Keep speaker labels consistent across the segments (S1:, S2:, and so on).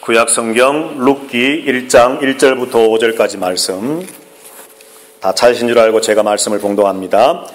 S1: 구약성경 룻기 1장 1절부터 5절까지 말씀 다 찾으신 줄 알고 제가 말씀을 봉독합니다.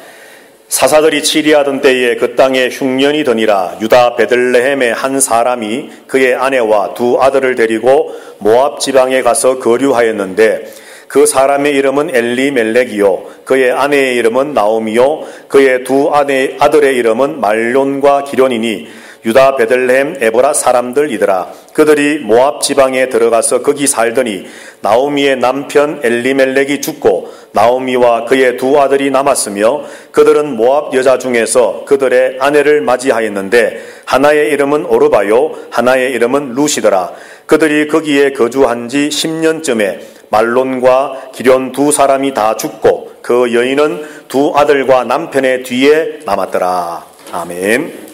S1: 사사들이 치리하던 때에 그 땅에 흉년이 드니라. 유다 베들레헴의 한 사람이 그의 아내와 두 아들을 데리고 모압 지방에 가서 거류하였는데 그 사람의 이름은 엘리멜렉이요 그의 아내의 이름은 나오미요 그의 두 아들의 이름은 말론과 기련이니 유다 베들레헴 에보라 사람들이더라. 그들이 모압 지방에 들어가서 거기 살더니 나오미의 남편 엘리멜렉이 죽고 나오미와 그의 두 아들이 남았으며 그들은 모압 여자 중에서 그들의 아내를 맞이하였는데 하나의 이름은 오르바요 하나의 이름은 룻이더라. 그들이 거기에 거주한 지 10년쯤에 말론과 기련 두 사람이 다 죽고 그 여인은 두 아들과 남편의 뒤에 남았더라. 아멘.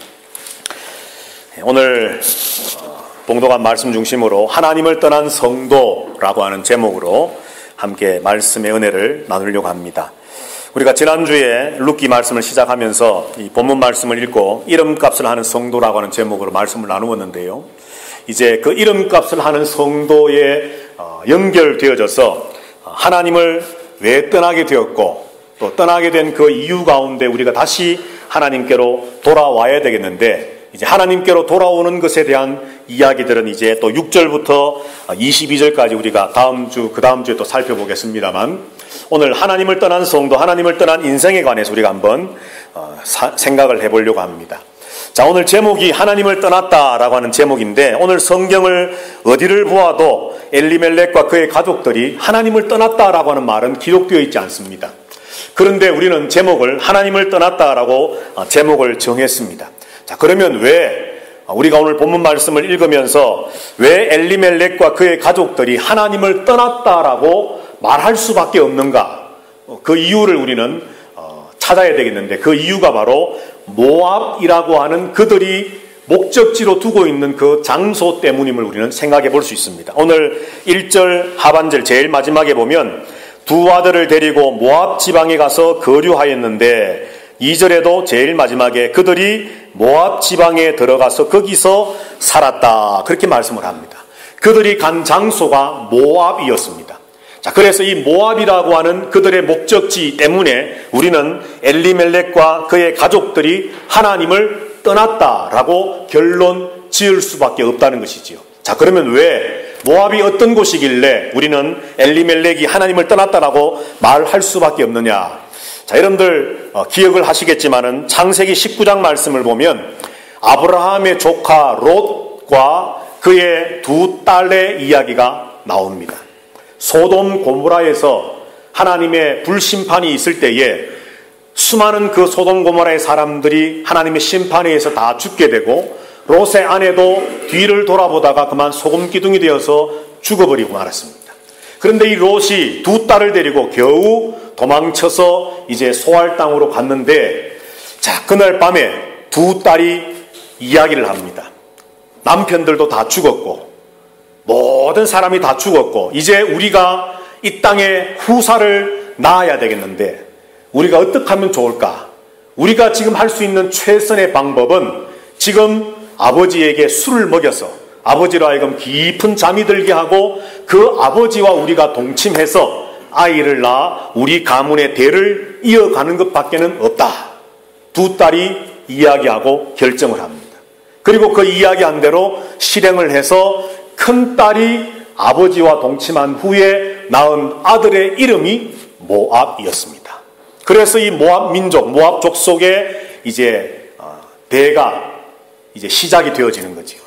S1: 오늘 봉독한 말씀 중심으로 하나님을 떠난 성도라고 하는 제목으로 함께 말씀의 은혜를 나누려고 합니다. 우리가 지난주에 룻기 말씀을 시작하면서 이 본문 말씀을 읽고 이름값을 하는 성도라고 하는 제목으로 말씀을 나누었는데요. 이제 그 이름값을 하는 성도에 연결되어져서 하나님을 왜 떠나게 되었고 또 떠나게 된 그 이유 가운데 우리가 다시 하나님께로 돌아와야 되겠는데 이제 하나님께로 돌아오는 것에 대한 이야기들은 이제 또 6절부터 22절까지 우리가 그 다음 주에 또 살펴보겠습니다만 오늘 하나님을 떠난 성도, 하나님을 떠난 인생에 관해서 우리가 한번 생각을 해보려고 합니다. 자, 오늘 제목이 하나님을 떠났다라고 하는 제목인데 오늘 성경을 어디를 보아도 엘리멜렉과 그의 가족들이 하나님을 떠났다라고 하는 말은 기록되어 있지 않습니다. 그런데 우리는 제목을 하나님을 떠났다라고 제목을 정했습니다. 자, 그러면 왜 우리가 오늘 본문 말씀을 읽으면서 왜 엘리멜렉과 그의 가족들이 하나님을 떠났다라고 말할 수밖에 없는가? 그 이유를 우리는 찾아야 되겠는데 그 이유가 바로 모압이라고 하는 그들이 목적지로 두고 있는 그 장소 때문임을 우리는 생각해 볼 수 있습니다. 오늘 1절 하반절 제일 마지막에 보면 두 아들을 데리고 모압 지방에 가서 거류하였는데 2절에도 제일 마지막에 그들이 모압 지방에 들어가서 거기서 살았다. 그렇게 말씀을 합니다. 그들이 간 장소가 모압이었습니다. 자, 그래서 이 모압이라고 하는 그들의 목적지 때문에 우리는 엘리멜렉과 그의 가족들이 하나님을 떠났다라고 결론 지을 수밖에 없다는 것이지요. 자, 그러면 왜 모압이 어떤 곳이길래 우리는 엘리멜렉이 하나님을 떠났다라고 말할 수밖에 없느냐? 자, 여러분들 기억을 하시겠지만은 창세기 19장 말씀을 보면 아브라함의 조카 롯과 그의 두 딸의 이야기가 나옵니다. 소돔 고모라에서 하나님의 불심판이 있을 때에 수많은 그 소돔 고모라의 사람들이 하나님의 심판에 의해서 다 죽게 되고 롯의 아내도 뒤를 돌아보다가 그만 소금기둥이 되어서 죽어버리고 말았습니다. 그런데 이 롯이 두 딸을 데리고 겨우 도망쳐서 이제 소알 땅으로 갔는데 자, 그날 밤에 두 딸이 이야기를 합니다. 남편들도 다 죽었고 모든 사람이 다 죽었고 이제 우리가 이 땅에 후사를 낳아야 되겠는데 우리가 어떻게 하면 좋을까? 우리가 지금 할 수 있는 최선의 방법은 지금 아버지에게 술을 먹여서 아버지로 하여금 깊은 잠이 들게 하고 그 아버지와 우리가 동침해서 아이를 낳아 우리 가문의 대를 이어가는 것밖에는 없다. 두 딸이 이야기하고 결정을 합니다. 그리고 그 이야기한 대로 실행을 해서 큰 딸이 아버지와 동침한 후에 낳은 아들의 이름이 모압이었습니다. 그래서 이 모압 민족, 모압 족속의 이제 대가 이제 시작이 되어지는 거죠.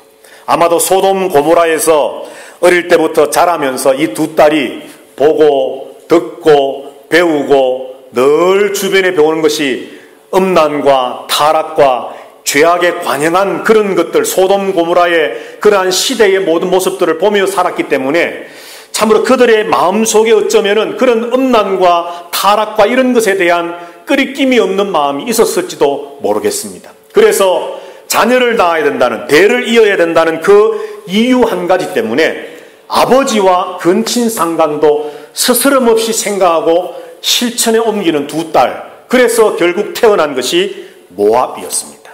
S1: 아마도 소돔 고모라에서 어릴 때부터 자라면서 이 두 딸이 보고 듣고 배우고 늘 주변에 배우는 것이 음란과 타락과 죄악에 관영한 그런 것들, 소돔 고모라의 그러한 시대의 모든 모습들을 보며 살았기 때문에 참으로 그들의 마음속에 어쩌면은 그런 음란과 타락과 이런 것에 대한 끄리낌이 없는 마음이 있었을지도 모르겠습니다. 그래서 자녀를 낳아야 된다는, 대를 이어야 된다는 그 이유 한 가지 때문에 아버지와 근친상간도 스스럼없이 생각하고 실천에 옮기는 두 딸, 그래서 결국 태어난 것이 모압이었습니다.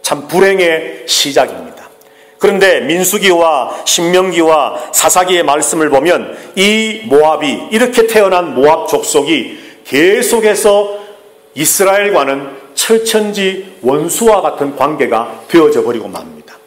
S1: 참 불행의 시작입니다. 그런데 민수기와 신명기와 사사기의 말씀을 보면 이 모압이, 이렇게 태어난 모압 족속이 계속해서 이스라엘과는 철천지 원수와 같은 관계가 되어져 버리고 맙니다.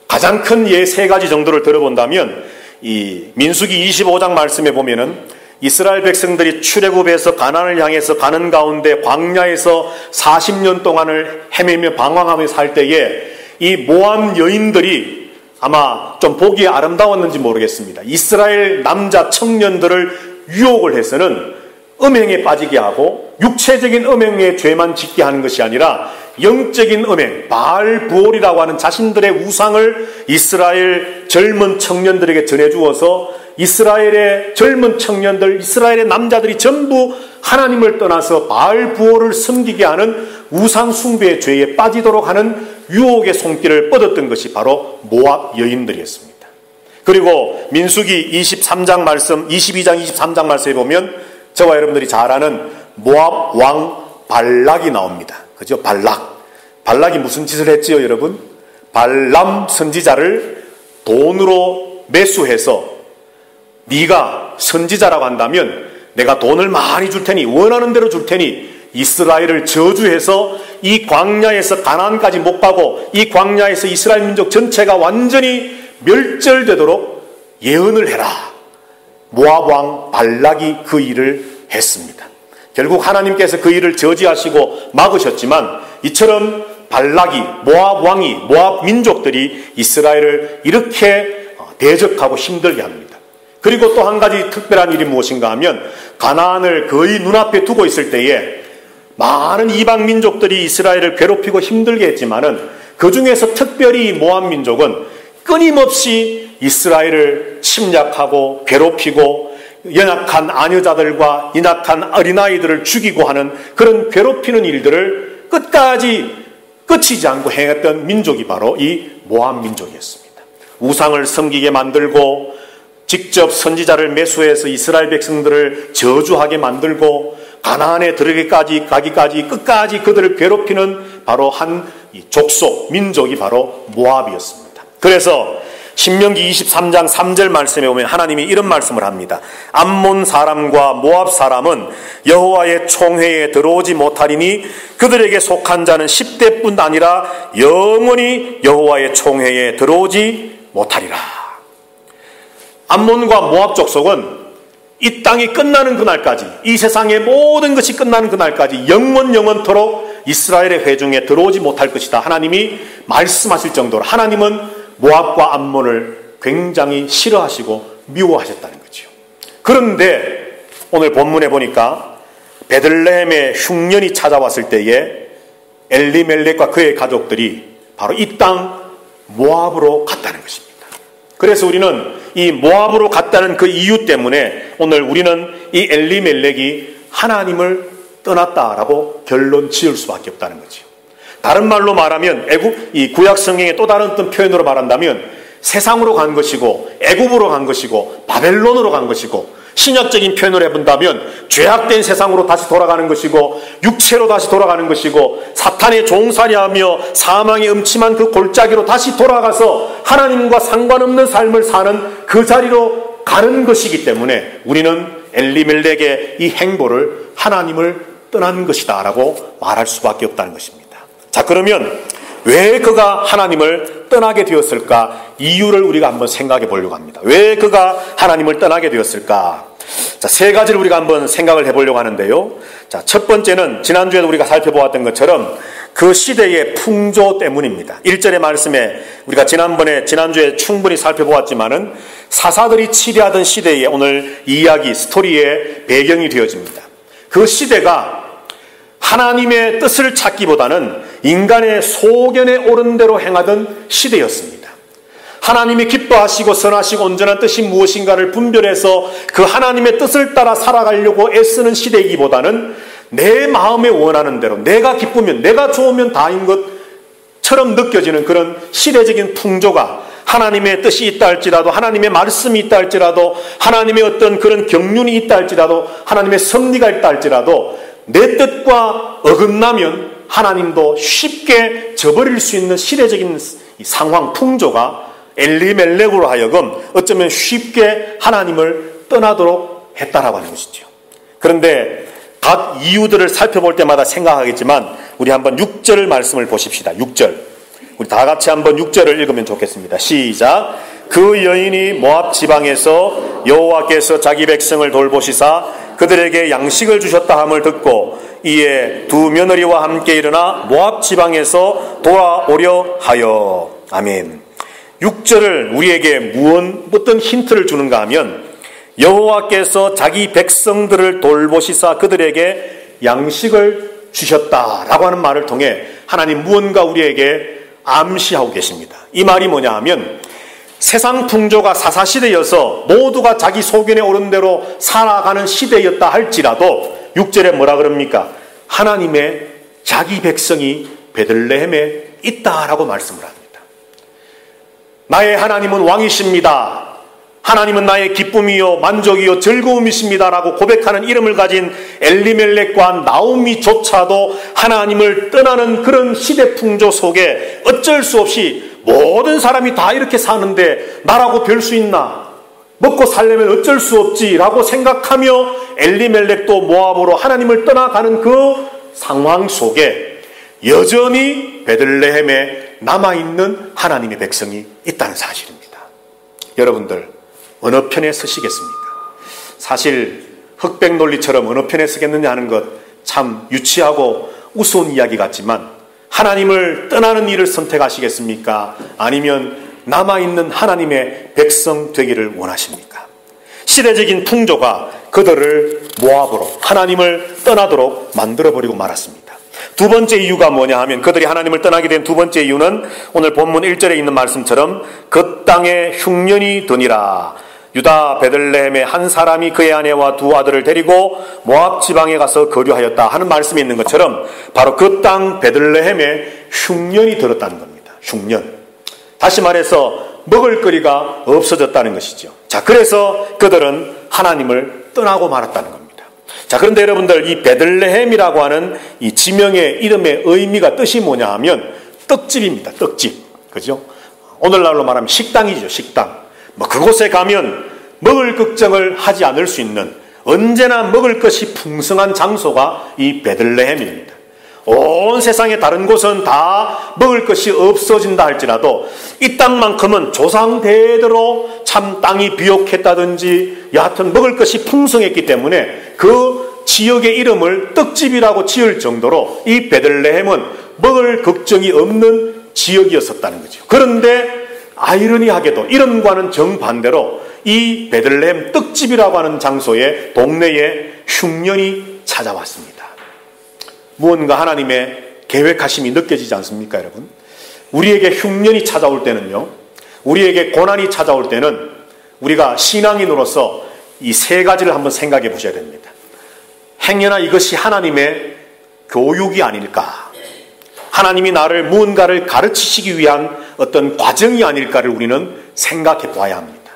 S1: 가장 큰 예 세 가지 정도를 들어본다면 이 민수기 25장 말씀에 보면은 이스라엘 백성들이 출애굽에서 가나안을 향해서 가는 가운데 광야에서 40년 동안을 헤매며 방황하며 살 때에 이 모압 여인들이 아마 좀 보기에 아름다웠는지 모르겠습니다. 이스라엘 남자 청년들을 유혹을 해서는 음행에 빠지게 하고 육체적인 음행에 죄만 짓게 하는 것이 아니라 영적인 음행, 바알부올이라고 하는 자신들의 우상을 이스라엘 젊은 청년들에게 전해주어서 이스라엘의 젊은 청년들, 이스라엘의 남자들이 전부 하나님을 떠나서 바알부올을 섬기게 하는 우상 숭배의 죄에 빠지도록 하는 유혹의 손길을 뻗었던 것이 바로 모압 여인들이었습니다. 그리고 민수기 23장 말씀, 22장 23장 말씀에 보면 저와 여러분들이 잘 아는 모압 왕 발락이 나옵니다. 그죠? 발락이 무슨 짓을 했지요, 여러분? 발람 선지자를 돈으로 매수해서 네가 선지자라고 한다면 내가 돈을 많이 줄 테니, 원하는 대로 줄 테니 이스라엘을 저주해서 이 광야에서 가나안까지 못 가고 이 광야에서 이스라엘 민족 전체가 완전히 멸절되도록 예언을 해라. 모압 왕 발락이 그 일을 했습니다. 결국 하나님께서 그 일을 저지하시고 막으셨지만 이처럼 발락이, 모압 왕이, 모압 민족들이 이스라엘을 이렇게 대적하고 힘들게 합니다. 그리고 또 한 가지 특별한 일이 무엇인가 하면 가나안을 거의 눈앞에 두고 있을 때에 많은 이방 민족들이 이스라엘을 괴롭히고 힘들게 했지만은 그 중에서 특별히 모압 민족은 끊임없이 이스라엘을 침략하고 괴롭히고 연약한 아녀자들과 연약한 어린아이들을 죽이고 하는 그런 괴롭히는 일들을 끝까지 끝이지 않고 행했던 민족이 바로 이 모압 민족이었습니다. 우상을 섬기게 만들고 직접 선지자를 매수해서 이스라엘 백성들을 저주하게 만들고 가나안에 가기까지 끝까지 그들을 괴롭히는 바로 한 족속, 민족이 바로 모압이었습니다. 그래서 신명기 23장 3절 말씀에 보면 하나님이 이런 말씀을 합니다. 암몬 사람과 모압 사람은 여호와의 총회에 들어오지 못하리니 그들에게 속한 자는 10대뿐 아니라 영원히 여호와의 총회에 들어오지 못하리라. 암몬과 모압 족속은 이 땅이 끝나는 그날까지, 이 세상의 모든 것이 끝나는 그날까지 영원토록 이스라엘의 회중에 들어오지 못할 것이다. 하나님이 말씀하실 정도로 하나님은 모압과 암몬을 굉장히 싫어하시고 미워하셨다는 거죠. 그런데 오늘 본문에 보니까 베들레헴의 흉년이 찾아왔을 때에 엘리멜렉과 그의 가족들이 바로 이 땅 모압으로 갔다는 것입니다. 그래서 우리는 이 모압으로 갔다는 그 이유 때문에 오늘 우리는 이 엘리멜렉이 하나님을 떠났다라고 결론 지을 수밖에 없다는 거죠. 다른 말로 말하면 이 구약 성경의 또 다른 어떤 표현으로 말한다면 세상으로 간 것이고 애굽으로 간 것이고 바벨론으로 간 것이고 신약적인 표현을 해본다면 죄악된 세상으로 다시 돌아가는 것이고 육체로 다시 돌아가는 것이고 사탄의 종살이하며 사망의 음침한 그 골짜기로 다시 돌아가서 하나님과 상관없는 삶을 사는 그 자리로 가는 것이기 때문에 우리는 엘리멜렉의 이 행보를 하나님을 떠난 것이다 라고 말할 수밖에 없다는 것입니다. 자, 그러면 왜 그가 하나님을 떠나게 되었을까? 이유를 우리가 한번 생각해 보려고 합니다. 왜 그가 하나님을 떠나게 되었을까? 자, 세 가지를 우리가 한번 생각을 해보려고 하는데요. 자, 첫 번째는 지난주에도 우리가 살펴보았던 것처럼 그 시대의 풍조 때문입니다. 1절의 말씀에 우리가 지난주에 충분히 살펴보았지만은 사사들이 치리하던 시대에 오늘 이야기, 스토리의 배경이 되어집니다. 그 시대가 하나님의 뜻을 찾기보다는 인간의 소견에 오른 대로 행하던 시대였습니다. 하나님이 기뻐하시고 선하시고 온전한 뜻이 무엇인가를 분별해서 그 하나님의 뜻을 따라 살아가려고 애쓰는 시대이기보다는 내 마음에 원하는 대로 내가 기쁘면 내가 좋으면 다인 것처럼 느껴지는 그런 시대적인 풍조가 하나님의 뜻이 있다 할지라도 하나님의 말씀이 있다 할지라도 하나님의 어떤 그런 경륜이 있다 할지라도 하나님의 섭리가 있다 할지라도 내 뜻과 어긋나면 하나님도 쉽게 저버릴 수 있는 시대적인 이 상황 풍조가 엘리멜렉으로 하여금 어쩌면 쉽게 하나님을 떠나도록 했다라고 하는 것이죠. 그런데 각 이유들을 살펴볼 때마다 생각하겠지만 우리 한번 6절 말씀을 보십시다. 6절. 우리 다 같이 한번 6절을 읽으면 좋겠습니다. 시작. 그 여인이 모압 지방에서 여호와께서 자기 백성을 돌보시사 그들에게 양식을 주셨다 함을 듣고 이에 두 며느리와 함께 일어나 모압 지방에서 돌아오려 하여. 아멘. 6절을 우리에게 어떤 힌트를 주는가 하면 여호와께서 자기 백성들을 돌보시사 그들에게 양식을 주셨다라고 하는 말을 통해 하나님 무언가 우리에게 암시하고 계십니다. 이 말이 뭐냐 하면 세상 풍조가 사사시대여서 모두가 자기 소견에 오른 대로 살아가는 시대였다 할지라도 6절에 뭐라 그럽니까? 하나님의 자기 백성이 베들레헴에 있다라고 말씀을 합니다. 나의 하나님은 왕이십니다. 하나님은 나의 기쁨이요 만족이요 즐거움이십니다 라고 고백하는 이름을 가진 엘리멜렉과 나오미조차도 하나님을 떠나는 그런 시대 풍조 속에 어쩔 수 없이 모든 사람이 다 이렇게 사는데 나라고 별 수 있나? 먹고 살려면 어쩔 수 없지 라고 생각하며 엘리멜렉도 모압으로 하나님을 떠나가는 그 상황 속에 여전히 베들레헴에 남아있는 하나님의 백성이 있다는 사실입니다. 여러분들 어느 편에 서시겠습니까? 사실 흑백 논리처럼 어느 편에 서겠느냐 하는 것 참 유치하고 우스운 이야기 같지만 하나님을 떠나는 일을 선택하시겠습니까? 아니면 남아있는 하나님의 백성 되기를 원하십니까? 시대적인 풍조가 그들을 모압으로 하나님을 떠나도록 만들어버리고 말았습니다. 두 번째 이유가 뭐냐 하면 그들이 하나님을 떠나게 된 두 번째 이유는 오늘 본문 1절에 있는 말씀처럼 그 땅에 흉년이 드니라. 유다 베들레헴의 한 사람이 그의 아내와 두 아들을 데리고 모압 지방에 가서 거류하였다 하는 말씀이 있는 것처럼 바로 그 땅 베들레헴에 흉년이 들었다는 겁니다. 흉년. 다시 말해서 먹을거리가 없어졌다는 것이죠. 자, 그래서 그들은 하나님을 떠나고 말았다는 겁니다. 자, 그런데 여러분들 이 베들레헴이라고 하는 이 지명의 이름의 의미가 뜻이 뭐냐 하면 떡집입니다. 떡집. 그죠? 오늘날로 말하면 식당이죠. 식당. 그곳에 가면 먹을 걱정을 하지 않을 수 있는 언제나 먹을 것이 풍성한 장소가 이 베들레헴입니다. 온 세상의 다른 곳은 다 먹을 것이 없어진다 할지라도 이 땅만큼은 조상 대대로 참 땅이 비옥했다든지 여하튼 먹을 것이 풍성했기 때문에 그 지역의 이름을 떡집이라고 지을 정도로 이 베들레헴은 먹을 걱정이 없는 지역이었었다는 거죠. 그런데 아이러니하게도 이런과는 정반대로 이 베들레헴 떡집이라고 하는 장소에 동네에 흉년이 찾아왔습니다. 무언가 하나님의 계획하심이 느껴지지 않습니까, 여러분? 우리에게 흉년이 찾아올 때는요, 우리에게 고난이 찾아올 때는 우리가 신앙인으로서 이 세 가지를 한번 생각해 보셔야 됩니다. 행여나 이것이 하나님의 교육이 아닐까? 하나님이 나를 무언가를 가르치시기 위한 어떤 과정이 아닐까를 우리는 생각해 봐야 합니다.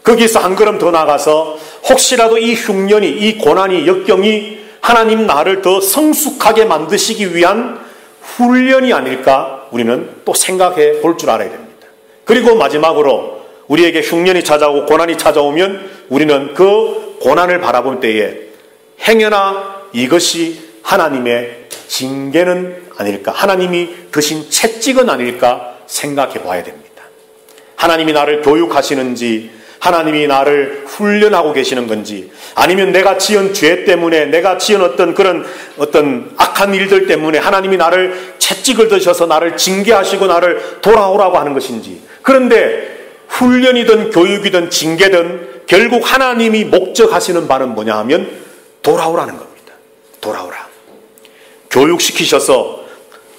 S1: 거기서 한 걸음 더 나가서 혹시라도 이 흉년이, 이 고난이, 역경이 하나님 나를 더 성숙하게 만드시기 위한 훈련이 아닐까 우리는 또 생각해 볼 줄 알아야 됩니다. 그리고 마지막으로 우리에게 흉년이 찾아오고 고난이 찾아오면 우리는 그 고난을 바라볼 때에 행여나 이것이 하나님의 징계는 아닐까, 하나님이 드신 채찍은 아닐까 생각해 봐야 됩니다. 하나님이 나를 교육하시는지, 하나님이 나를 훈련하고 계시는 건지, 아니면 내가 지은 죄 때문에, 내가 지은 어떤 악한 일들 때문에 하나님이 나를 채찍을 드셔서 나를 징계하시고 나를 돌아오라고 하는 것인지. 그런데 훈련이든 교육이든 징계든 결국 하나님이 목적하시는 바는 뭐냐 하면 돌아오라는 겁니다. 돌아오라. 교육시키셔서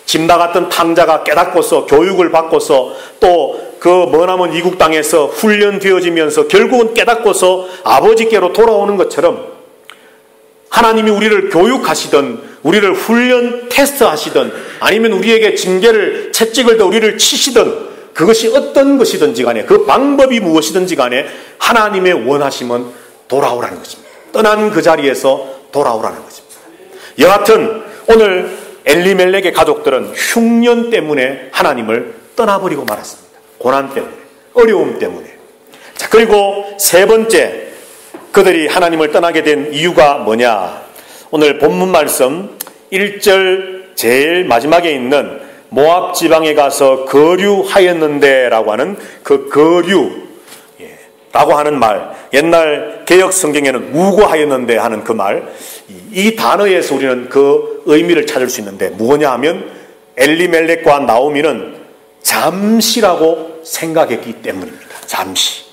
S1: 집 나갔던 탕자가 깨닫고서 교육을 받고서 또 그 머나먼 이국 땅에서 훈련되어지면서 결국은 깨닫고서 아버지께로 돌아오는 것처럼 하나님이 우리를 교육하시든 우리를 훈련 테스트하시든 아니면 우리에게 징계를 채찍을 더 우리를 치시든 그것이 어떤 것이든지 간에 그 방법이 무엇이든지 간에 하나님의 원하심은 돌아오라는 것입니다. 떠난 그 자리에서 돌아오라는 것입니다. 여하튼 오늘 엘리멜렉의 가족들은 흉년 때문에 하나님을 떠나버리고 말았습니다. 고난 때문에, 어려움 때문에. 자, 그리고 세 번째, 그들이 하나님을 떠나게 된 이유가 뭐냐? 오늘 본문 말씀 1절 제일 마지막에 있는 모압 지방에 가서 거류하였는데 라고 하는 그 거류라고 하는 말, 옛날 개역 성경에는 우고하였는데 하는 그 말, 이 단어에서 우리는 그 의미를 찾을 수 있는데 뭐냐 하면 엘리멜렉과 나오미는 잠시라고 생각했기 때문입니다. 잠시.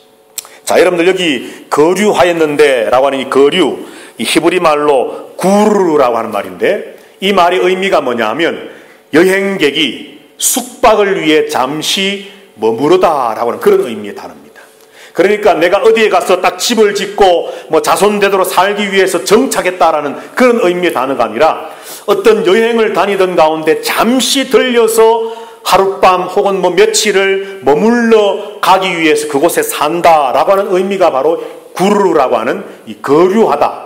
S1: 자, 여러분들 여기 거류하였는데 라고 하는 이 거류, 이 히브리 말로 구르라고 하는 말인데 이 말의 의미가 뭐냐 하면 여행객이 숙박을 위해 잠시 머무르다라고 하는 그런 의미의 단어입니다. 그러니까 내가 어디에 가서 딱 집을 짓고 뭐 자손대대로 살기 위해서 정착했다라는 그런 의미의 단어가 아니라 어떤 여행을 다니던 가운데 잠시 들려서 하룻밤 혹은 뭐 며칠을 머물러 가기 위해서 그곳에 산다라고 하는 의미가 바로 구르라고 하는 이 거류하다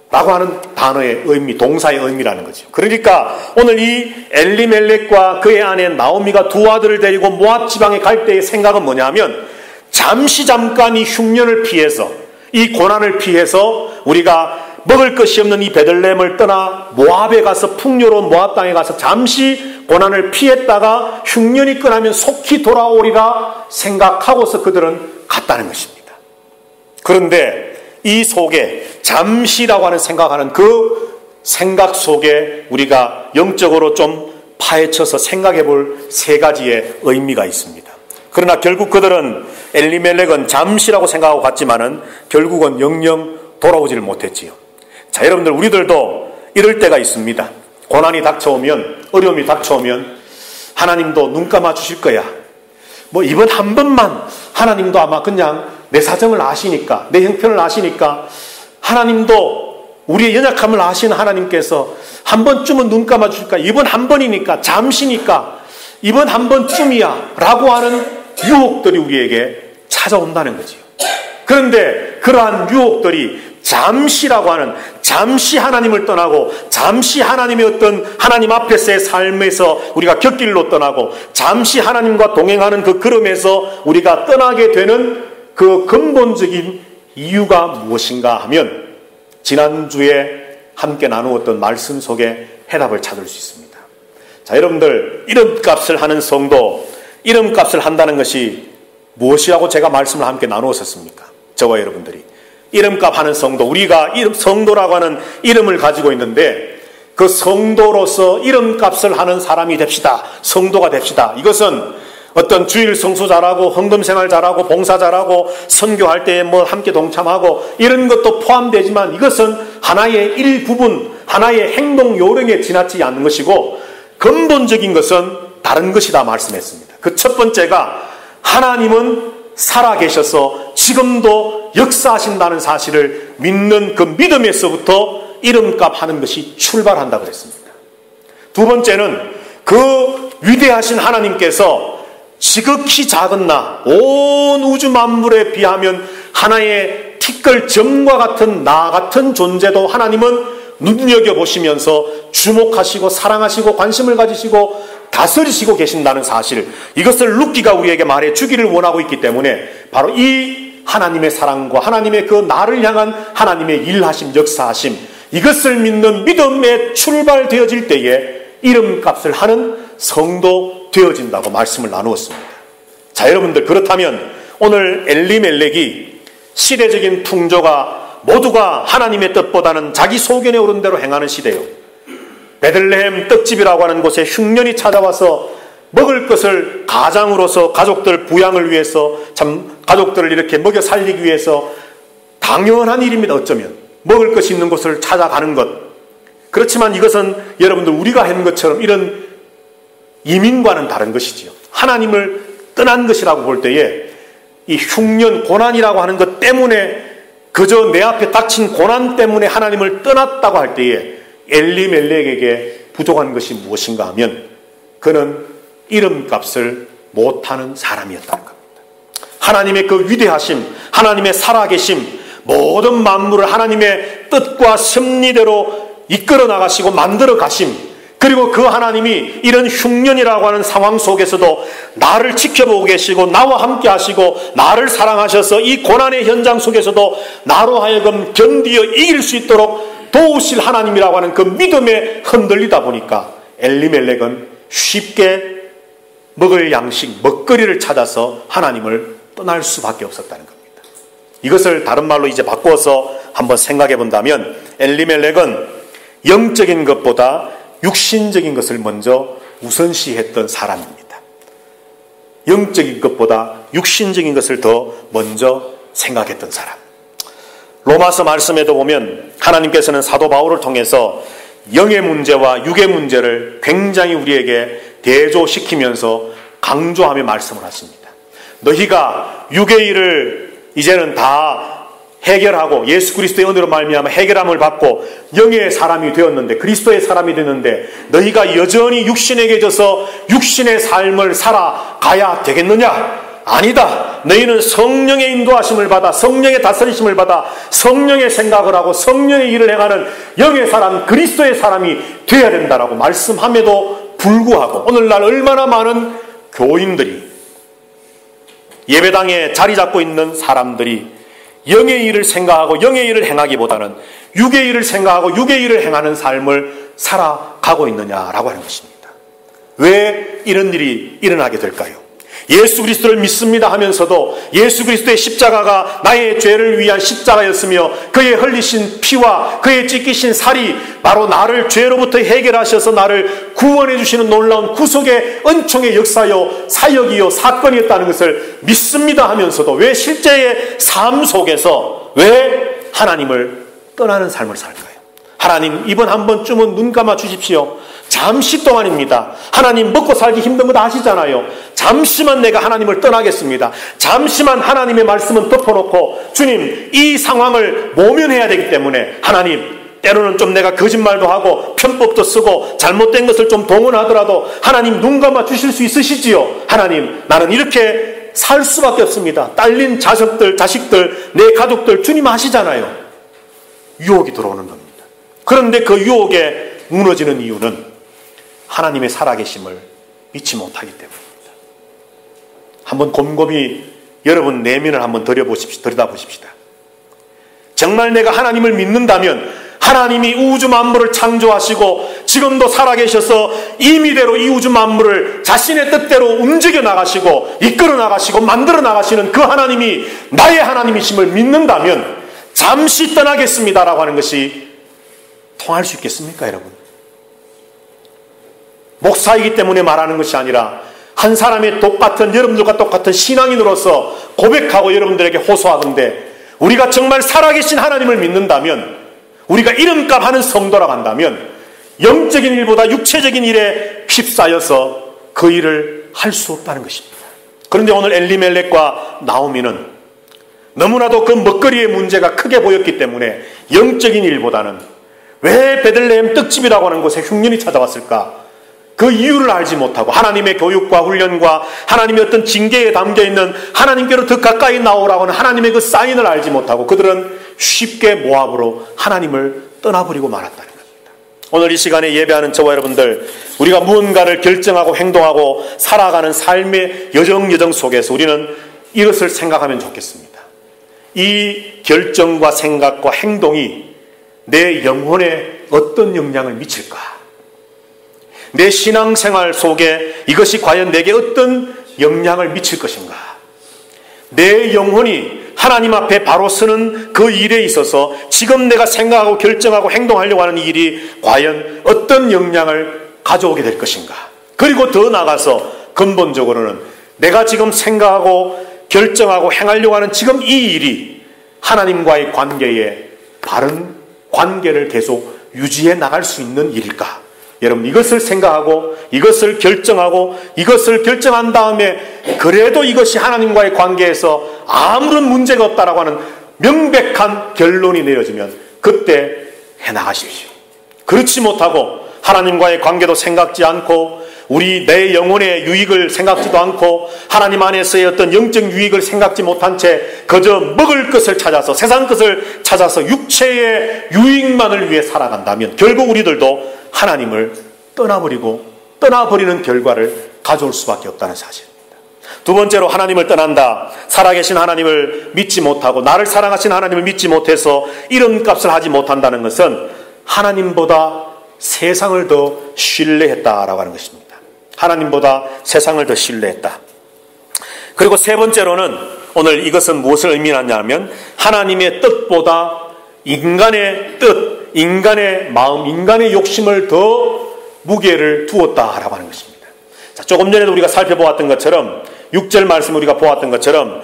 S1: 라고 하는 단어의 의미, 동사의 의미라는 거죠. 그러니까 오늘 이 엘리멜렉과 그의 아내 나오미가 두 아들을 데리고 모압 지방에 갈 때의 생각은 뭐냐면 잠깐 이 흉년을 피해서 이 고난을 피해서 우리가 먹을 것이 없는 이 베들레헴을 떠나 모압에 가서 풍요로운 모압 땅에 가서 잠시 고난을 피했다가 흉년이 끝나면 속히 돌아오리라 생각하고서 그들은 갔다는 것입니다. 그런데 이 속에 잠시라고 하는 생각하는 그 생각 속에 우리가 영적으로 좀 파헤쳐서 생각해 볼 세 가지의 의미가 있습니다. 그러나 결국 그들은 엘리멜렉은 잠시라고 생각하고 갔지만은 결국은 영영 돌아오지를 못했지요. 자, 여러분들 우리들도 이럴 때가 있습니다. 고난이 닥쳐오면, 어려움이 닥쳐오면 하나님도 눈 감아 주실 거야. 뭐 이번 한 번만 하나님도 아마 그냥 내 사정을 아시니까, 내 형편을 아시니까 하나님도 우리의 연약함을 아시는 하나님께서 한 번쯤은 눈 감아 주실까? 이번 한 번이니까, 잠시니까, 이번 한 번쯤이야 라고 하는 유혹들이 우리에게 찾아온다는 거지요. 그런데 그러한 유혹들이 잠시라고 하는, 잠시 하나님을 떠나고 잠시 하나님의 어떤 하나님 앞에서의 삶에서 우리가 곁길로 떠나고 잠시 하나님과 동행하는 그 걸음에서 우리가 떠나게 되는 그 근본적인 이유가 무엇인가 하면 지난주에 함께 나누었던 말씀 속에 해답을 찾을 수 있습니다. 자, 여러분들 이름값을 하는 성도, 이름값을 한다는 것이 무엇이라고 제가 말씀을 함께 나누었었습니까? 저와 여러분들이 이름값 하는 성도, 우리가 성도라고 하는 이름을 가지고 있는데 그 성도로서 이름값을 하는 사람이 됩시다. 성도가 됩시다. 이것은 어떤 주일 성수 잘하고 헌금생활 잘하고 봉사 잘하고 선교할 때 뭐 함께 동참하고 이런 것도 포함되지만 이것은 하나의 일부분, 하나의 행동 요령에 지나치지 않는 것이고 근본적인 것은 다른 것이다 말씀했습니다. 그 첫 번째가 하나님은 살아계셔서 지금도 역사하신다는 사실을 믿는 그 믿음에서부터 이름값 하는 것이 출발한다고 그랬습니다. 두 번째는 그 위대하신 하나님께서 지극히 작은 온 우주 만물에 비하면 하나의 티끌 점과 같은 나 같은 존재도 하나님은 눈여겨보시면서 주목하시고 사랑하시고 관심을 가지시고 다스리시고 계신다는 사실, 이것을 루키가 우리에게 말해 주기를 원하고 있기 때문에 바로 이 하나님의 사랑과 하나님의 그 나를 향한 하나님의 일하심, 역사하심, 이것을 믿는 믿음에 출발되어질 때에 이름값을 하는 성도 되어진다고 말씀을 나누었습니다. 자, 여러분들 그렇다면 오늘 엘리멜렉이 시대적인 풍조가 모두가 하나님의 뜻보다는 자기 소견에 오른 대로 행하는 시대요. 베들레헴 떡집이라고 하는 곳에 흉년이 찾아와서 먹을 것을 가장으로서 가족들 부양을 위해서, 참 가족들을 이렇게 먹여 살리기 위해서 당연한 일입니다. 어쩌면 먹을 것이 있는 곳을 찾아가는 것. 그렇지만 이것은 여러분들 우리가 한 것처럼 이런 이민과는 다른 것이지요. 하나님을 떠난 것이라고 볼 때에 이 흉년, 고난이라고 하는 것 때문에, 그저 내 앞에 닥친 고난 때문에 하나님을 떠났다고 할 때에 엘리멜렉에게 부족한 것이 무엇인가 하면 그는 이름값을 못하는 사람이었다는 겁니다. 하나님의 그 위대하심, 하나님의 살아계심, 모든 만물을 하나님의 뜻과 섭리대로 이끌어 나가시고 만들어 가심, 그리고 그 하나님이 이런 흉년이라고 하는 상황 속에서도 나를 지켜보고 계시고 나와 함께 하시고 나를 사랑하셔서 이 고난의 현장 속에서도 나로 하여금 견디어 이길 수 있도록 도우실 하나님이라고 하는 그 믿음에 흔들리다 보니까 엘리멜렉은 쉽게 먹을 양식, 먹거리를 찾아서 하나님을 떠날 수밖에 없었다는 겁니다. 이것을 다른 말로 이제 바꿔서 한번 생각해 본다면 엘리멜렉은 영적인 것보다 육신적인 것을 먼저 우선시했던 사람입니다. 영적인 것보다 육신적인 것을 더 먼저 생각했던 사람. 로마서 말씀에도 보면 하나님께서는 사도 바울을 통해서 영의 문제와 육의 문제를 굉장히 우리에게 대조시키면서 강조하며 말씀을 하십니다. 너희가 육의 일을 이제는 다 해결하고 예수 그리스도의 은혜로 말미암아 해결함을 받고 영의 사람이 되었는데, 그리스도의 사람이 되는데 너희가 여전히 육신에게 져서 육신의 삶을 살아가야 되겠느냐? 아니다. 너희는 성령의 인도하심을 받아 성령의 다스리심을 받아 성령의 생각을 하고 성령의 일을 행하는 영의 사람, 그리스도의 사람이 되어야 된다라고 말씀함에도 불구하고 오늘날 얼마나 많은 교인들이, 예배당에 자리 잡고 있는 사람들이 영의 일을 생각하고 영의 일을 행하기보다는 육의 일을 생각하고 육의 일을 행하는 삶을 살아가고 있느냐라고 하는 것입니다. 왜 이런 일이 일어나게 될까요? 예수 그리스도를 믿습니다 하면서도 예수 그리스도의 십자가가 나의 죄를 위한 십자가였으며 그의 흘리신 피와 그의 찢기신 살이 바로 나를 죄로부터 해결하셔서 나를 구원해 주시는 놀라운 구속의 은총의 역사요 사역이요 사건이었다는 것을 믿습니다 하면서도 왜 실제의 삶 속에서 왜 하나님을 떠나는 삶을 살까요? 하나님, 이번 한 번쯤은 눈 감아 주십시오. 잠시 동안입니다. 하나님, 먹고 살기 힘든 거 다 아시잖아요. 잠시만 내가 하나님을 떠나겠습니다. 잠시만 하나님의 말씀은 덮어놓고 주님, 이 상황을 모면해야 되기 때문에 하나님, 때로는 좀 내가 거짓말도 하고 편법도 쓰고 잘못된 것을 좀 동원하더라도 하나님 눈 감아 주실 수 있으시지요? 하나님, 나는 이렇게 살 수밖에 없습니다. 딸린 자식들, 내 가족들 주님 아시잖아요. 유혹이 들어오는 겁니다. 그런데 그 유혹에 무너지는 이유는 하나님의 살아계심을 믿지 못하기 때문입니다. 한번 곰곰이 여러분 내면을 한번 들여다보십시다. 정말 내가 하나님을 믿는다면 하나님이 우주 만물을 창조하시고 지금도 살아계셔서 임의대로 이 우주 만물을 자신의 뜻대로 움직여 나가시고 이끌어 나가시고 만들어 나가시는 그 하나님이 나의 하나님이심을 믿는다면 잠시 떠나겠습니다라고 하는 것이 통할 수 있겠습니까, 여러분? 목사이기 때문에 말하는 것이 아니라 한 사람의 여러분들과 똑같은 신앙인으로서 고백하고 여러분들에게 호소하건대, 우리가 정말 살아계신 하나님을 믿는다면, 우리가 이름값 하는 성도라고 한다면 영적인 일보다 육체적인 일에 휩싸여서 그 일을 할 수 없다는 것입니다. 그런데 오늘 엘리멜렉과 나오미는 너무나도 그 먹거리의 문제가 크게 보였기 때문에 영적인 일보다는 왜 베들레헴 떡집이라고 하는 곳에 흉년이 찾아왔을까? 그 이유를 알지 못하고 하나님의 교육과 훈련과 하나님의 어떤 징계에 담겨있는 하나님께로 더 가까이 나오라고 하는 하나님의 그 사인을 알지 못하고 그들은 쉽게 모압으로 하나님을 떠나버리고 말았다는 겁니다. 오늘 이 시간에 예배하는 저와 여러분들, 우리가 무언가를 결정하고 행동하고 살아가는 삶의 여정 속에서 우리는 이것을 생각하면 좋겠습니다. 이 결정과 생각과 행동이 내 영혼에 어떤 영향을 미칠까? 내 신앙생활 속에 이것이 과연 내게 어떤 영향을 미칠 것인가? 내 영혼이 하나님 앞에 바로 서는 그 일에 있어서 지금 내가 생각하고 결정하고 행동하려고 하는 일이 과연 어떤 영향을 가져오게 될 것인가? 그리고 더 나아가서 근본적으로는 내가 지금 생각하고 결정하고 행하려고 하는 지금 이 일이 하나님과의 관계에 바른 관계를 계속 유지해 나갈 수 있는 일일까? 여러분, 이것을 생각하고 이것을 결정하고 이것을 결정한 다음에 그래도 이것이 하나님과의 관계에서 아무런 문제가 없다라고 하는 명백한 결론이 내려지면 그때 해나가십시오. 그렇지 못하고 하나님과의 관계도 생각지 않고 내 영혼의 유익을 생각지도 않고 하나님 안에서의 어떤 영적 유익을 생각지 못한 채 그저 먹을 것을 찾아서 세상 것을 찾아서 육체의 유익만을 위해 살아간다면 결국 우리들도 하나님을 떠나버리는 결과를 가져올 수밖에 없다는 사실입니다. 두 번째로 하나님을 떠난다. 살아계신 하나님을 믿지 못하고 나를 사랑하신 하나님을 믿지 못해서 이름값을 하지 못한다는 것은 하나님보다 세상을 더 신뢰했다라고 하는 것입니다. 하나님보다 세상을 더 신뢰했다. 그리고 세 번째로는 오늘 이것은 무엇을 의미하냐면 하나님의 뜻보다 인간의 뜻, 인간의 마음, 인간의 욕심을 더 무게를 두었다라고 하는 것입니다. 자, 조금 전에도 우리가 살펴보았던 것처럼 6절 말씀 우리가 보았던 것처럼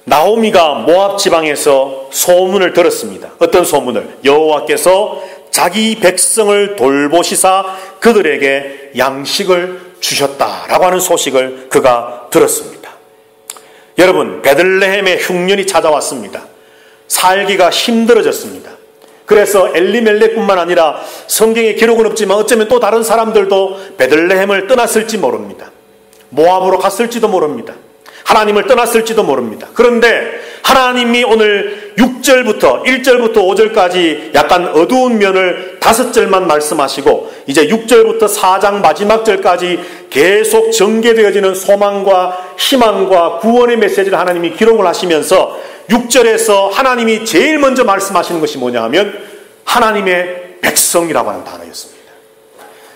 S1: 나오미가 모압 지방에서 소문을 들었습니다. 어떤 소문을? 여호와께서 자기 백성을 돌보시사 그들에게 양식을 주셨다라고 하는 소식을 그가 들었습니다. 여러분, 베들레헴의 흉년이 찾아왔습니다. 살기가 힘들어졌습니다. 그래서 엘리멜렉뿐만 아니라 성경에 기록은 없지만 어쩌면 또 다른 사람들도 베들레헴을 떠났을지 모릅니다. 모압으로 갔을지도 모릅니다. 하나님을 떠났을지도 모릅니다. 그런데 하나님이 오늘 6절부터 1절부터 5절까지 약간 어두운 면을 5절만 말씀하시고 이제 6절부터 4장 마지막 절까지 계속 전개되어지는 소망과 희망과 구원의 메시지를 하나님이 기록을 하시면서 6절에서 하나님이 제일 먼저 말씀하시는 것이 뭐냐 하면 하나님의 백성이라고 하는 단어였습니다.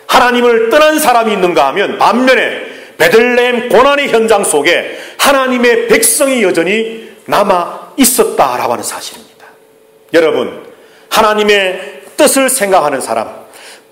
S1: 하나님을 떠난 사람이 있는가 하면 반면에 베들레헴 고난의 현장 속에 하나님의 백성이 여전히 남아 있었다라고 하는 사실입니다. 여러분, 하나님의 뜻을 생각하는 사람,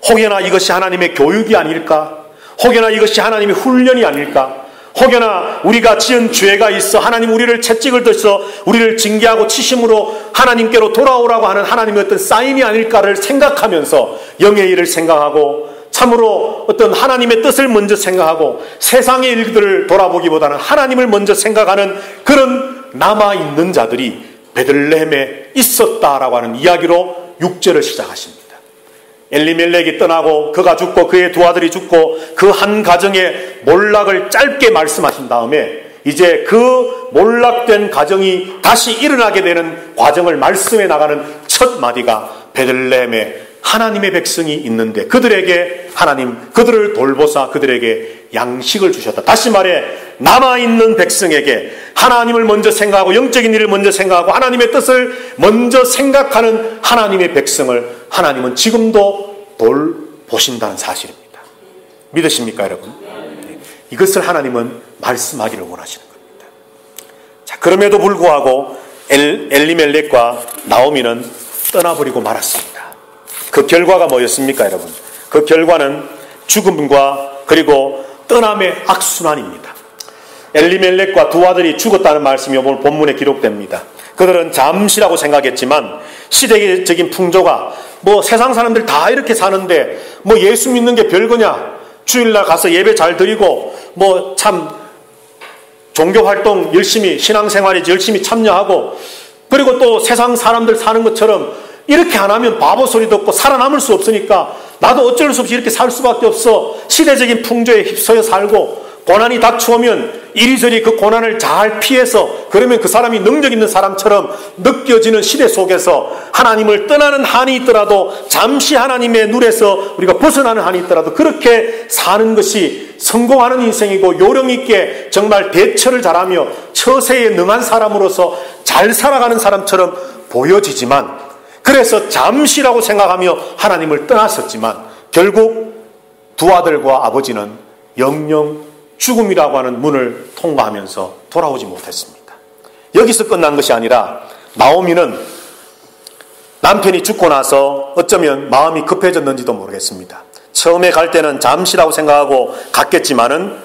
S1: 혹여나 이것이 하나님의 교육이 아닐까? 혹여나 이것이 하나님의 훈련이 아닐까? 혹여나 우리가 지은 죄가 있어 하나님 우리를 채찍을 들서 우리를 징계하고 치심으로 하나님께로 돌아오라고 하는 하나님의 어떤 사인이 아닐까를 생각하면서 영의 일을 생각하고 참으로 어떤 하나님의 뜻을 먼저 생각하고 세상의 일들을 돌아보기보다는 하나님을 먼저 생각하는 그런 남아있는 자들이 베들레헴에 있었다라고 하는 이야기로 6절을 시작하십니다. 엘리멜렉이 떠나고 그가 죽고 그의 두 아들이 죽고 그 한 가정의 몰락을 짧게 말씀하신 다음에 이제 그 몰락된 가정이 다시 일어나게 되는 과정을 말씀해 나가는 첫 마디가 베들레헴에 하나님의 백성이 있는데 그들에게 하나님 그들을 돌보사 그들에게 양식을 주셨다. 다시 말해 남아있는 백성에게 하나님을 먼저 생각하고 영적인 일을 먼저 생각하고 하나님의 뜻을 먼저 생각하는 하나님의 백성을 하나님은 지금도 돌보신다는 사실입니다. 믿으십니까 여러분? 이것을 하나님은 말씀하기를 원하시는 겁니다. 자, 그럼에도 불구하고 엘리멜렉과 나오미는 떠나버리고 말았습니다. 그 결과가 뭐였습니까 여러분? 그 결과는 죽음과 그리고 떠남의 악순환입니다. 엘리멜렉과 두 아들이 죽었다는 말씀이 오늘 본문에 기록됩니다. 그들은 잠시라고 생각했지만 시대적인 풍조가 뭐 세상 사람들 다 이렇게 사는데 뭐 예수 믿는 게 별거냐? 주일날 가서 예배 잘 드리고 뭐 참 종교활동 열심히 신앙생활에 열심히 참여하고 그리고 또 세상 사람들 사는 것처럼 이렇게 안 하면 바보 소리 듣고 살아남을 수 없으니까 나도 어쩔 수 없이 이렇게 살 수밖에 없어. 시대적인 풍조에 휩싸여 살고 고난이 닥쳐오면 이리저리 그 고난을 잘 피해서 그러면 그 사람이 능력 있는 사람처럼 느껴지는 시대 속에서 하나님을 떠나는 한이 있더라도 잠시 하나님의 눈에서 우리가 벗어나는 한이 있더라도 그렇게 사는 것이 성공하는 인생이고 요령 있게 정말 대처를 잘하며 처세에 능한 사람으로서 잘 살아가는 사람처럼 보여지지만 그래서 잠시라고 생각하며 하나님을 떠났었지만 결국 두 아들과 아버지는 영영 죽음이라고 하는 문을 통과하면서 돌아오지 못했습니다. 여기서 끝난 것이 아니라 나오미는 남편이 죽고 나서 어쩌면 마음이 급해졌는지도 모르겠습니다. 처음에 갈 때는 잠시라고 생각하고 갔겠지만은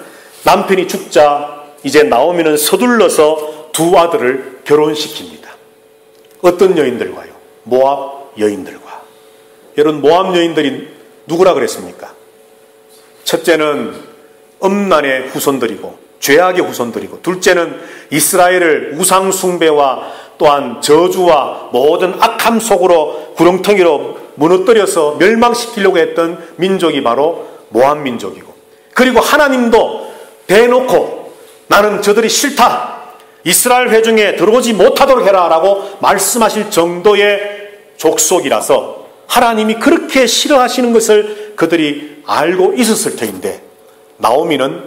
S1: 남편이 죽자 이제 나오미는 서둘러서 두 아들을 결혼시킵니다. 어떤 여인들과요? 모압 여인들과. 여러분 모압 여인들이 누구라 그랬습니까? 첫째는 음란의 후손들이고 죄악의 후손들이고 둘째는 이스라엘을 우상 숭배와 또한 저주와 모든 악함 속으로 구렁텅이로 무너뜨려서 멸망시키려고 했던 민족이 바로 모압 민족이고 그리고 하나님도 대놓고 나는 저들이 싫다. 이스라엘 회중에 들어오지 못하도록 해라 라고 말씀하실 정도의 족속이라서 하나님이 그렇게 싫어하시는 것을 그들이 알고 있었을 터인데 나오미는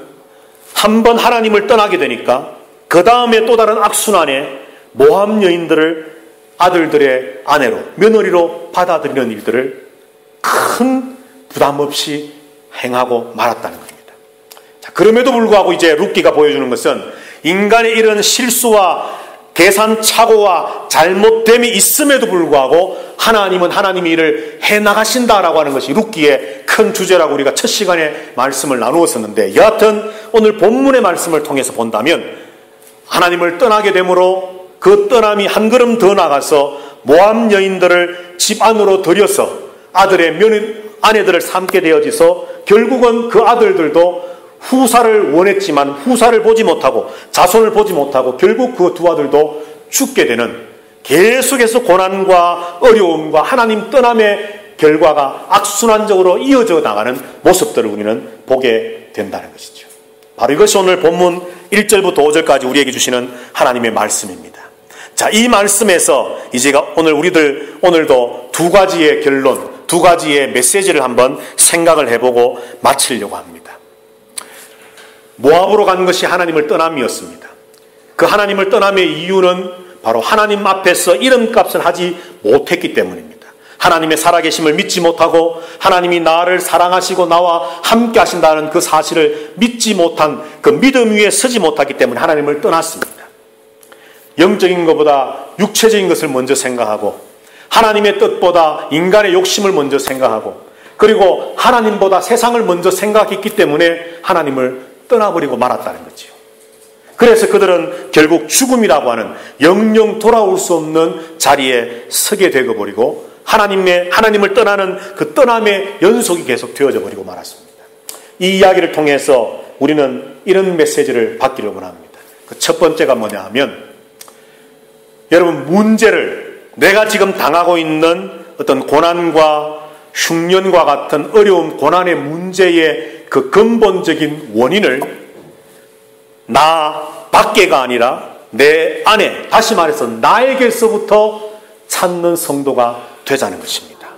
S1: 한번 하나님을 떠나게 되니까 그 다음에 또 다른 악순환에 모압 여인들을 아들들의 아내로, 며느리로 받아들이는 일들을 큰 부담 없이 행하고 말았다는 겁니다. 자, 그럼에도 불구하고 이제 룻기가 보여주는 것은 인간의 이런 실수와 계산착오와 잘못됨이 있음에도 불구하고 하나님은 하나님의 일을 해나가신다라고 하는 것이 룻기의 큰 주제라고 우리가 첫 시간에 말씀을 나누었었는데, 여하튼 오늘 본문의 말씀을 통해서 본다면 하나님을 떠나게 되므로 그 떠남이 한 걸음 더 나가서 모압 여인들을 집 안으로 들여서 아들의 아내들을 삼게 되어져서 결국은 그 아들들도 후사를 원했지만 후사를 보지 못하고 자손을 보지 못하고 결국 그 두 아들도 죽게 되는, 계속해서 고난과 어려움과 하나님 떠남의 결과가 악순환적으로 이어져 나가는 모습들을 우리는 보게 된다는 것이죠. 바로 이것이 오늘 본문 1절부터 5절까지 우리에게 주시는 하나님의 말씀입니다. 자, 이 말씀에서 이제가 오늘도 두 가지의 결론, 두 가지의 메시지를 한번 생각을 해보고 마치려고 합니다. 모압으로 간 것이 하나님을 떠남이었습니다. 그 하나님을 떠남의 이유는 바로 하나님 앞에서 이름값을 하지 못했기 때문입니다. 하나님의 살아계심을 믿지 못하고 하나님이 나를 사랑하시고 나와 함께 하신다는 그 사실을 믿지 못한, 그 믿음 위에 서지 못하기 때문에 하나님을 떠났습니다. 영적인 것보다 육체적인 것을 먼저 생각하고 하나님의 뜻보다 인간의 욕심을 먼저 생각하고 그리고 하나님보다 세상을 먼저 생각했기 때문에 하나님을 떠나버리고 말았다는 거죠. 그래서 그들은 결국 죽음이라고 하는 영영 돌아올 수 없는 자리에 서게 되어버리고 하나님을 떠나는 그 떠남의 연속이 계속 되어져 버리고 말았습니다. 이 이야기를 통해서 우리는 이런 메시지를 받기를 원합니다. 그 첫 번째가 뭐냐 하면, 여러분, 문제를, 내가 지금 당하고 있는 어떤 고난과 흉년과 같은 어려움, 고난의 문제의 그 근본적인 원인을 나 밖에가 아니라 내 안에, 다시 말해서 나에게서부터 찾는 성도가 되자는 것입니다.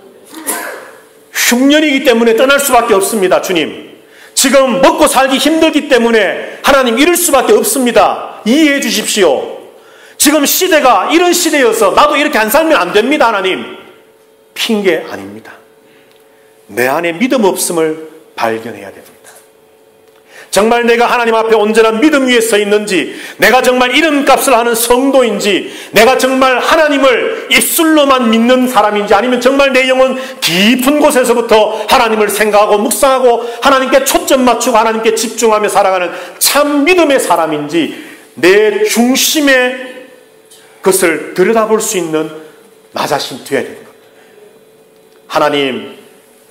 S1: 흉년이기 때문에 떠날 수밖에 없습니다. 주님, 지금 먹고 살기 힘들기 때문에 하나님 이럴 수밖에 없습니다. 이해해 주십시오. 지금 시대가 이런 시대여서 나도 이렇게 안 살면 안 됩니다. 하나님, 핑계 아닙니다. 내 안에 믿음 없음을 발견해야 됩니다. 정말 내가 하나님 앞에 온전한 믿음 위에 서 있는지, 내가 정말 이름값을 하는 성도인지, 내가 정말 하나님을 입술로만 믿는 사람인지, 아니면 정말 내 영혼 깊은 곳에서부터 하나님을 생각하고 묵상하고 하나님께 초점 맞추고 하나님께 집중하며 살아가는 참 믿음의 사람인지, 내 중심의 그것을 들여다볼 수 있는 나 자신 되어야 되는 겁니다. 하나님,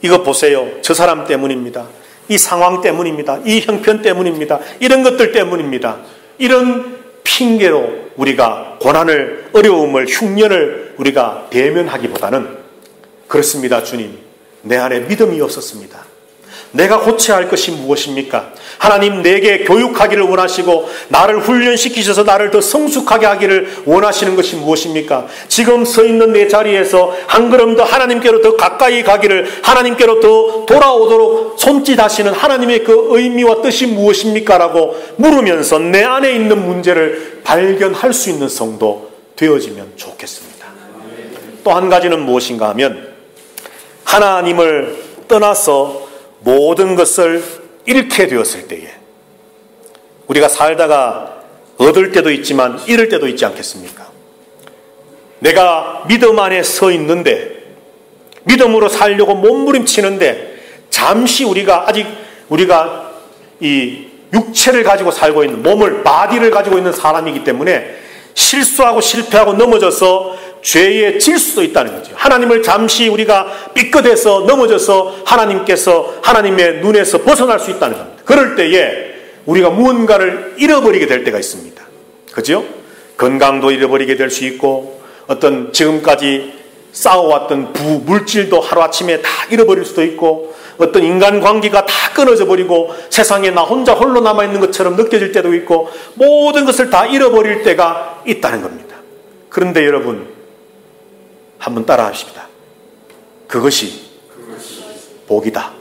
S1: 이거 보세요. 저 사람 때문입니다. 이 상황 때문입니다. 이 형편 때문입니다. 이런 것들 때문입니다. 이런 핑계로 우리가 고난을, 어려움을, 흉년을 우리가 대면하기보다는, 그렇습니다. 주님, 내 안에 믿음이 없었습니다. 내가 고쳐야 할 것이 무엇입니까? 하나님, 내게 교육하기를 원하시고 나를 훈련시키셔서 나를 더 성숙하게 하기를 원하시는 것이 무엇입니까? 지금 서 있는 내 자리에서 한 걸음 더 하나님께로 더 가까이 가기를, 하나님께로 더 돌아오도록 손짓하시는 하나님의 그 의미와 뜻이 무엇입니까? 라고 물으면서 내 안에 있는 문제를 발견할 수 있는 성도 되어지면 좋겠습니다. 또 한 가지는 무엇인가 하면, 하나님을 떠나서 모든 것을 잃게 되었을 때에 우리가 살다가 얻을 때도 있지만 잃을 때도 있지 않겠습니까? 내가 믿음 안에 서 있는데, 믿음으로 살려고 몸부림치는데, 잠시 우리가 이 육체를 가지고 살고 있는, 몸을, 바디를 가지고 있는 사람이기 때문에 실수하고 실패하고 넘어져서 죄에 질 수도 있다는 거죠. 하나님을 잠시 우리가 삐끗해서 넘어져서 하나님의 눈에서 벗어날 수 있다는 겁니다. 그럴 때에 우리가 무언가를 잃어버리게 될 때가 있습니다. 그죠? 건강도 잃어버리게 될 수 있고, 어떤 지금까지 쌓아왔던 물질도 하루아침에 다 잃어버릴 수도 있고, 어떤 인간관계가 다 끊어져 버리고 세상에 나 혼자 홀로 남아있는 것처럼 느껴질 때도 있고, 모든 것을 다 잃어버릴 때가 있다는 겁니다. 그런데 여러분, 한번 따라 하십시다. 그것이 복이다.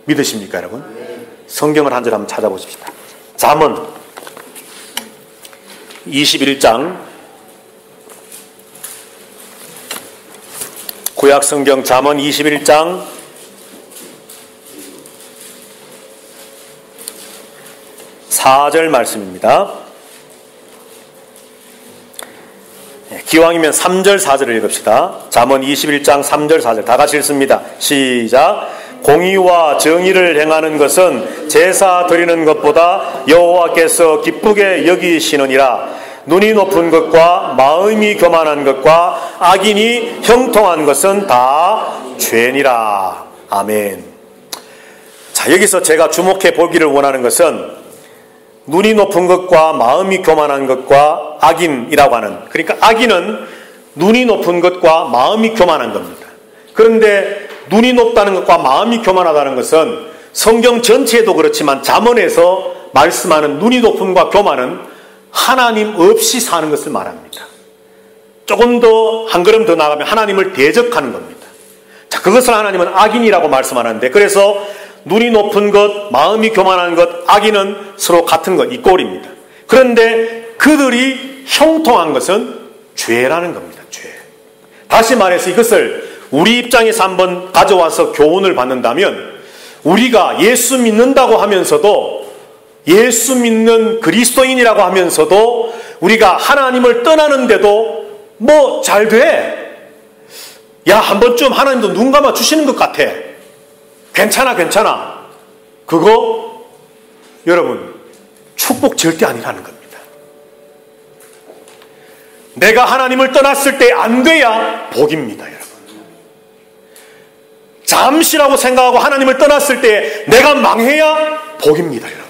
S1: 믿으십니까, 여러분? 성경을 한 절 한번 찾아보십시다. 잠언 21장, 구약성경 잠언 21장 4절 말씀입니다. 기왕이면 3절 4절을 읽읍시다. 잠언 21장 3절 4절 다 같이 읽습니다. 시작. 공의와 정의를 행하는 것은 제사 드리는 것보다 여호와께서 기쁘게 여기시느니라. 눈이 높은 것과 마음이 교만한 것과 악인이 형통한 것은 다 죄니라. 아멘. 자, 여기서 제가 주목해 보기를 원하는 것은 눈이 높은 것과 마음이 교만한 것과 악인이라고 하는, 그러니까 악인은 눈이 높은 것과 마음이 교만한 겁니다. 그런데 눈이 높다는 것과 마음이 교만하다는 것은 성경 전체에도 그렇지만 잠언에서 말씀하는 눈이 높음과 교만은 하나님 없이 사는 것을 말합니다. 조금 더 한 걸음 더 나가면 하나님을 대적하는 겁니다. 자, 그것을 하나님은 악인이라고 말씀하는데, 그래서 눈이 높은 것, 마음이 교만한 것, 악인은 서로 같은 것, 이 꼴입니다. 그런데 그들이 형통한 것은 죄라는 겁니다. 죄. 다시 말해서 이것을 우리 입장에서 한번 가져와서 교훈을 받는다면, 우리가 예수 믿는다고 하면서도, 예수 믿는 그리스도인이라고 하면서도 우리가 하나님을 떠나는데도 뭐 잘 돼. 야, 한 번쯤 하나님도 눈 감아 주시는 것 같아. 괜찮아. 그거 여러분 축복 절대 아니라는 겁니다. 내가 하나님을 떠났을 때 안 돼야 복입니다, 여러분. 잠시라고 생각하고 하나님을 떠났을 때 내가 망해야 복입니다, 여러분.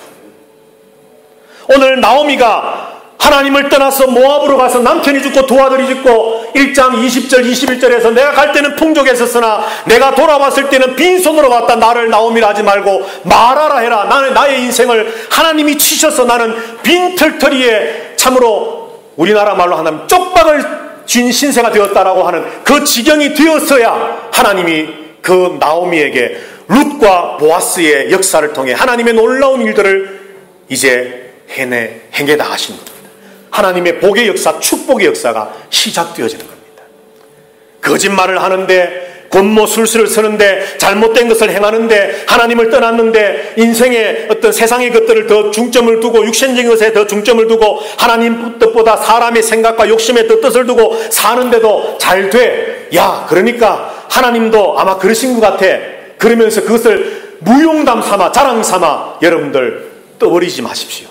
S1: 오늘 나오미가 하나님을 떠나서 모압으로 가서 남편이 죽고 두 아들이 죽고 1장 20절 21절에서 내가 갈 때는 풍족했었으나 내가 돌아왔을 때는 빈손으로 왔다. 나를 나오미라 하지 말고 말하라 해라. 나는 나의 인생을 하나님이 치셔서 나는 빈털터리에 참으로 우리나라 말로 하면 쪽박을 쥔 신세가 되었다라고 하는 그 지경이 되었어야 하나님이 그 나오미에게 룻과 보아스의 역사를 통해 하나님의 놀라운 일들을 이제 행해 나가신 겁니다. 하나님의 복의 역사, 축복의 역사가 시작되어지는 겁니다. 거짓말을 하는데, 권모술수를 쓰는데, 잘못된 것을 행하는데, 하나님을 떠났는데, 인생의 어떤 세상의 것들을 더 중점을 두고, 육신적인 것에 더 중점을 두고, 하나님 뜻보다 사람의 생각과 욕심에 더 뜻을 두고 사는데도 잘 돼. 야, 그러니까 하나님도 아마 그러신 것 같아. 그러면서 그것을 무용담 삼아, 자랑 삼아 여러분들 떠버리지 마십시오.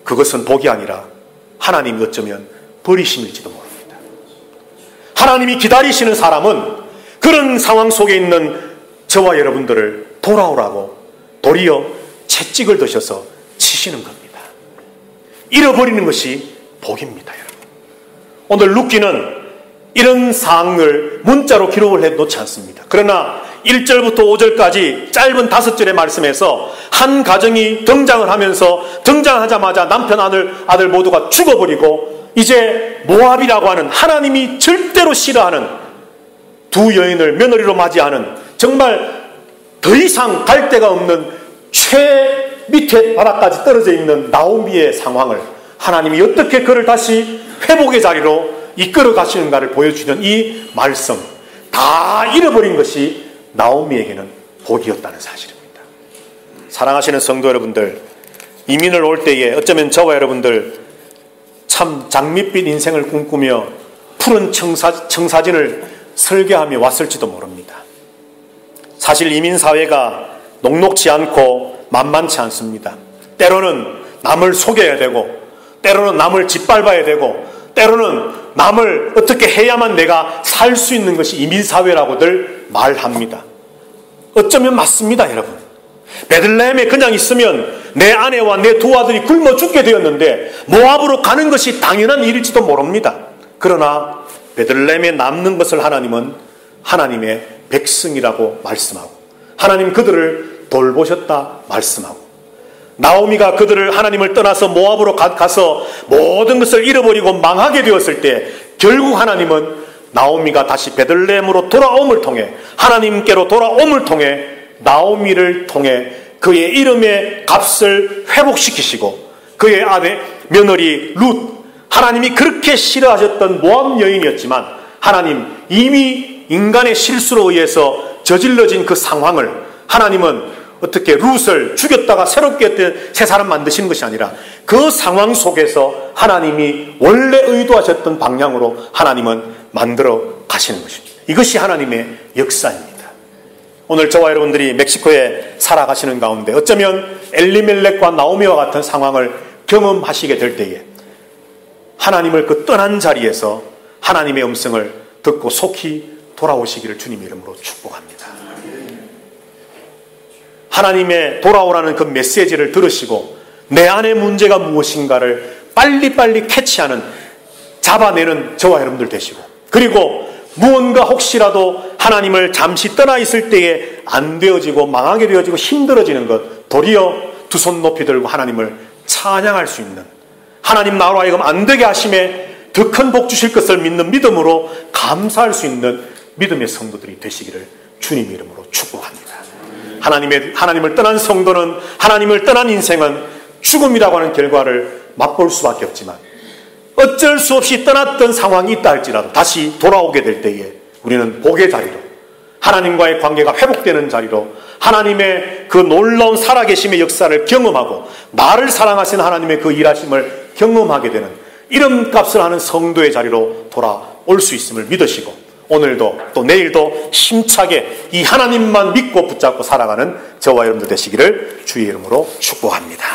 S1: 그것은 복이 아니라 하나님이 어쩌면 버리심일지도 모릅니다. 하나님이 기다리시는 사람은 그런 상황 속에 있는 저와 여러분들을 돌아오라고 도리어 채찍을 드셔서 치시는 겁니다. 잃어버리는 것이 복입니다, 여러분. 오늘 룻기는 이런 사항을 문자로 기록을 해놓지 않습니다. 그러나 1절부터 5절까지 짧은 5절의 말씀에서 한 가정이 등장을 하면서 등장하자마자 남편 아들 모두가 죽어버리고 이제 모압이라고 하는 하나님이 절대로 싫어하는 두 여인을 며느리로 맞이하는 정말 더 이상 갈 데가 없는 최 밑에 바닥까지 떨어져 있는 나오미의 상황을 하나님이 어떻게 그를 다시 회복의 자리로 이끌어 가시는가를 보여주는 이 말씀, 다 잃어버린 것이 나오미에게는 복이었다는 사실입니다. 사랑하시는 성도 여러분들, 이민을 올 때에 어쩌면 저와 여러분들 참 장밋빛 인생을 꿈꾸며 푸른 청사진을 설계하며 왔을지도 모릅니다. 사실 이민사회가 녹록지 않고 만만치 않습니다. 때로는 남을 속여야 되고, 때로는 남을 짓밟아야 되고, 때로는 남을 어떻게 해야만 내가 살 수 있는 것이 이민사회라고들 말합니다. 어쩌면 맞습니다, 여러분. 베들레헴에 그냥 있으면 내 아내와 내 두 아들이 굶어 죽게 되었는데 모압으로 가는 것이 당연한 일일지도 모릅니다. 그러나 베들레헴에 남는 것을 하나님은 하나님의 백성이라고 말씀하고 하나님 그들을 돌보셨다 말씀하고 나오미가 그들을 하나님을 떠나서 모압으로 가서 모든 것을 잃어버리고 망하게 되었을 때 결국 하나님은 나오미가 다시 베들레헴으로 돌아옴을 통해 하나님께로 돌아옴을 통해 나오미를 통해 그의 이름의 값을 회복시키시고 그의 아내 며느리 룻, 하나님이 그렇게 싫어하셨던 모압 여인이었지만 하나님 이미 인간의 실수로 의해서 저질러진 그 상황을 하나님은 어떻게 룻을 죽였다가 새롭게 새 사람 만드시는 것이 아니라 그 상황 속에서 하나님이 원래 의도하셨던 방향으로 하나님은 만들어 가시는 것입니다. 이것이 하나님의 역사입니다. 오늘 저와 여러분들이 멕시코에 살아가시는 가운데 어쩌면 엘리멜렉과 나오미와 같은 상황을 경험하시게 될 때에 하나님을 그 떠난 자리에서 하나님의 음성을 듣고 속히 돌아오시기를 주님 이름으로 축복합니다. 하나님의 돌아오라는 그 메시지를 들으시고 내 안의 문제가 무엇인가를 빨리빨리 캐치하는, 잡아내는 저와 여러분들 되시고, 그리고 무언가 혹시라도 하나님을 잠시 떠나 있을 때에 안 되어지고 망하게 되어지고 힘들어지는 것, 도리어 두 손 높이 들고 하나님을 찬양할 수 있는, 하나님 나로 하여금 안 되게 하심에 더 큰 복 주실 것을 믿는 믿음으로 감사할 수 있는 믿음의 성도들이 되시기를 주님 이름으로 축복합니다. 하나님을 떠난 성도는, 하나님을 떠난 인생은 죽음이라고 하는 결과를 맛볼 수밖에 없지만 어쩔 수 없이 떠났던 상황이 있다 할지라도 다시 돌아오게 될 때에 우리는 복의 자리로, 하나님과의 관계가 회복되는 자리로, 하나님의 그 놀라운 살아계심의 역사를 경험하고 나를 사랑하시는 하나님의 그 일하심을 경험하게 되는 이름값을 하는 성도의 자리로 돌아올 수 있음을 믿으시고 오늘도 또 내일도 힘차게 이 하나님만 믿고 붙잡고 살아가는 저와 여러분들 되시기를 주의 이름으로 축복합니다.